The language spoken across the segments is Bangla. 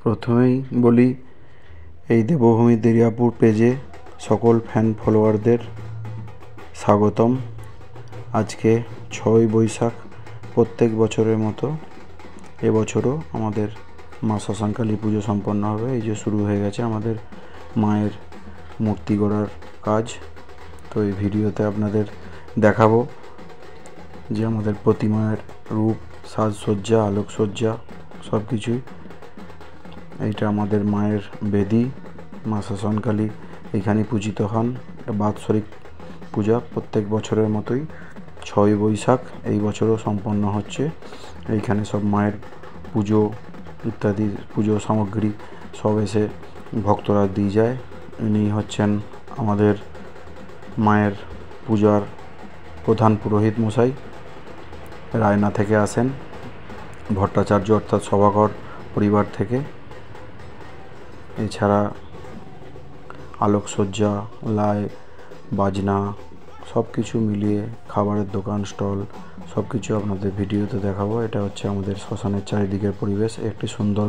প্রথমেই বলি, এই দেবভূমি দেরিয়াপুর পেজে সকল ফ্যান ফলোয়ারদের স্বাগতম। আজকে 6ই বৈশাখ, প্রত্যেক বছরের মতো এবছরও আমাদের মা শ্মশানকালী পুজো সম্পন্ন হবে। এই যে শুরু হয়ে গেছে আমাদের মায়ের মূর্তি গড়ার কাজ। তো এই ভিডিওতে আপনাদের দেখাবো যে আমাদের প্রতিমার রূপ, সাজসজ্জা, আলোকসজ্জা সব কিছুই। এইটা আমাদের মায়ের বেদি, মা শ্মশানকালী এখানে পূজিত হন। এটা বাৎসরিক পূজা, প্রত্যেক বছরের মতোই 6ই বৈশাখ এই বছরও সম্পন্ন হচ্ছে। এইখানে সব মায়ের পুজো ইত্যাদি পুজো সামগ্রী সব এসে ভক্তরা দিয়ে যায়। ইনি হচ্ছেন আমাদের মায়ের পূজার প্রধান পুরোহিত মশাই, রায়না থেকে আসেন, ভট্টাচার্য অর্থাৎ সভাকর পরিবার থেকে। এছাড়া আলোকসজ্জা, লাইট, বাজনা সব কিছু মিলিয়ে খাবারের দোকান, স্টল সব কিছু আপনাদের ভিডিওতে দেখাবো। এটা হচ্ছে আমাদের শ্মশানের চারিদিকের পরিবেশ। একটি সুন্দর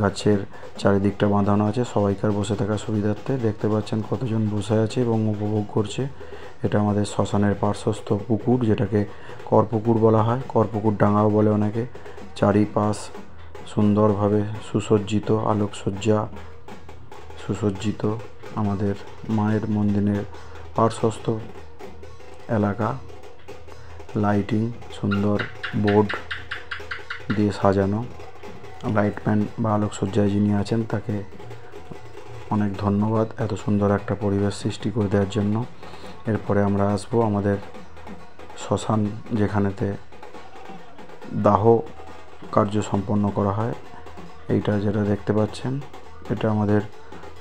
গাছের চারিদিকটা বাঁধানো আছে সবাইকার বসে থাকার সুবিধার্থে। দেখতে পাচ্ছেন কতজন বসে আছে এবং উপভোগ করছে। এটা আমাদের শ্মশানের পার্শ্বস্থ পুকুর, যেটাকে করপুকুর বলা হয়, করপুকুর ডাঙাও বলে অনেকে। চারিপাশ সুন্দরভাবে সুসজ্জিত, আলোকসজ্জা সুসজ্জিত আমাদের মায়ের মন্দিরের পার্শ্বস্থ এলাকা। লাইটিং, সুন্দর বোর্ড দিয়ে সাজানো। লাইটম্যান বা আলোকসজ্জায় যিনি আছেন তাকে অনেক ধন্যবাদ এত সুন্দর একটা পরিবেশ সৃষ্টি করে দেওয়ার জন্য। এরপরে আমরা আসবো আমাদের শ্মশান, যেখানেতে দাহ কার্য সম্পন্ন করা হয়। এইটা যেটা দেখতে পাচ্ছেন এটা আমাদের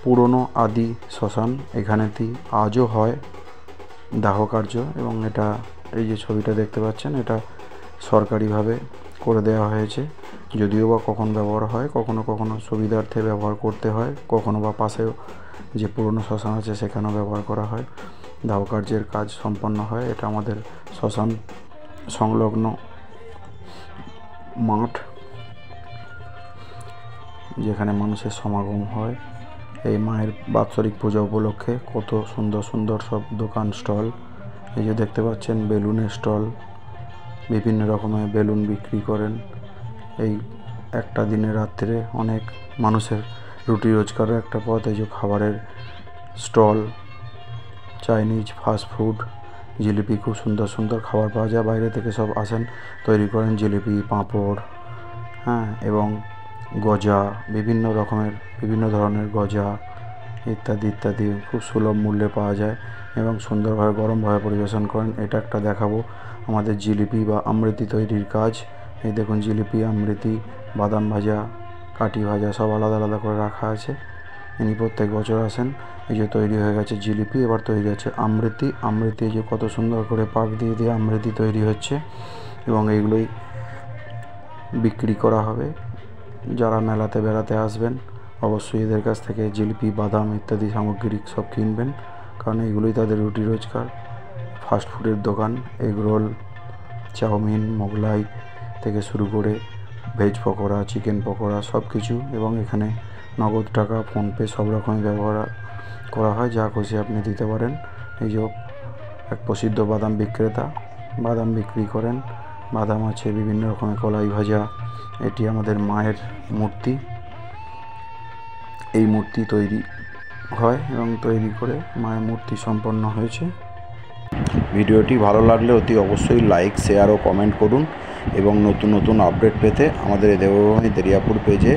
পুরনো আদি শ্মশান। এখানেতেই আজও হয় দাহ কার্য এবং এটা এই যে ছবিটা দেখতে পাচ্ছেন এটা সরকারিভাবে করে দেওয়া হয়েছে। যদিও বা কখন ব্যবহার হয়, কখনো কখনো সুবিধার্থে ব্যবহার করতে হয়, কখনো বা পাশেও যে পুরনো শ্মশান আছে সেখানেও ব্যবহার করা হয়। দাহ কার্যের কাজ সম্পন্ন হয়। এটা আমাদের শ্মশান সংলগ্ন মাঠ, যেখানে মানুষের সমাগম হয়। এই মায়ের বাৎসরিক পূজা উপলক্ষে কত সুন্দর সুন্দর সব দোকান, স্টল। এই যে দেখতে পাচ্ছেন বেলুনের স্টল, বিভিন্ন রকমের বেলুন বিক্রি করেন। এই একটা দিনে রাত্রে অনেক মানুষের রুটি রোজগারের একটা পথ। এই যে খাবারের stall, Chinese, fast food, jilipi, খুব সুন্দর সুন্দর খাবার পাওয়া যায়। বাইরে থেকে সব আসেন, তৈরি করেন জিলিপি, পাঁপড়, এবং গজা, বিভিন্ন ধরনের গজা ইত্যাদি ইত্যাদি খুব সুলভ মূল্যে পাওয়া যায় এবং সুন্দরভাবে গরমভাবে পরিবেশন করেন। এটা একটা দেখাবো আমাদের জিলিপি বা আমৃতি তৈরির কাজ। এই দেখুন জিলিপি, আমৃতি, বাদাম ভাজা, কাঠি ভাজা সব আলাদা আলাদা করে রাখা আছে। ইনি প্রত্যেক বছর আসেন। এই যে তৈরি হয়ে গেছে জিলিপি, এবার তৈরি হচ্ছে আমৃতি। এই যে কত সুন্দর করে পাক দিয়ে দিয়ে আমৃতি তৈরি হচ্ছে এবং এইগুলোই বিক্রি করা হবে। যারা মেলাতে বেড়াতে আসবেন অবশ্যই এদের কাছ থেকে জিলিপি, বাদাম ইত্যাদি সামগ্রী সব কিনবেন, কারণ এইগুলোই তাদের রুটি রোজগার। ফাস্টফুডের দোকান, এগরোল, চাউমিন, মোগলাই থেকে শুরু করে ভেজ পকোড়া, চিকেন পকোড়া সব কিছু। এবং এখানে নগদ টাকা, ফোনপে সব রকমই ব্যবহার করা হয়, যা খুশি আপনি দিতে পারেন। এই যে এক প্রসিদ্ধ বাদাম বিক্রেতা, বাদাম বিক্রি করেন। বাদাম আছে, বিভিন্ন রকমের কলাই ভাজা। এটি আমাদের মায়ের মূর্তি। এই মূর্তি তৈরি হয় এবং তৈরি করে মায়ের মূর্তি সম্পন্ন হয়েছে। ভিডিওটি ভালো লাগলে অতি অবশ্যই লাইক, শেয়ার ও কমেন্ট করুন এবং নতুন নতুন আপডেট পেতে আমাদের এই দেবভূমি দেরিয়াপুর পেজে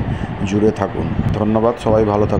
জুড়ে থাকুন। ধন্যবাদ, সবাই ভালো থাকুন।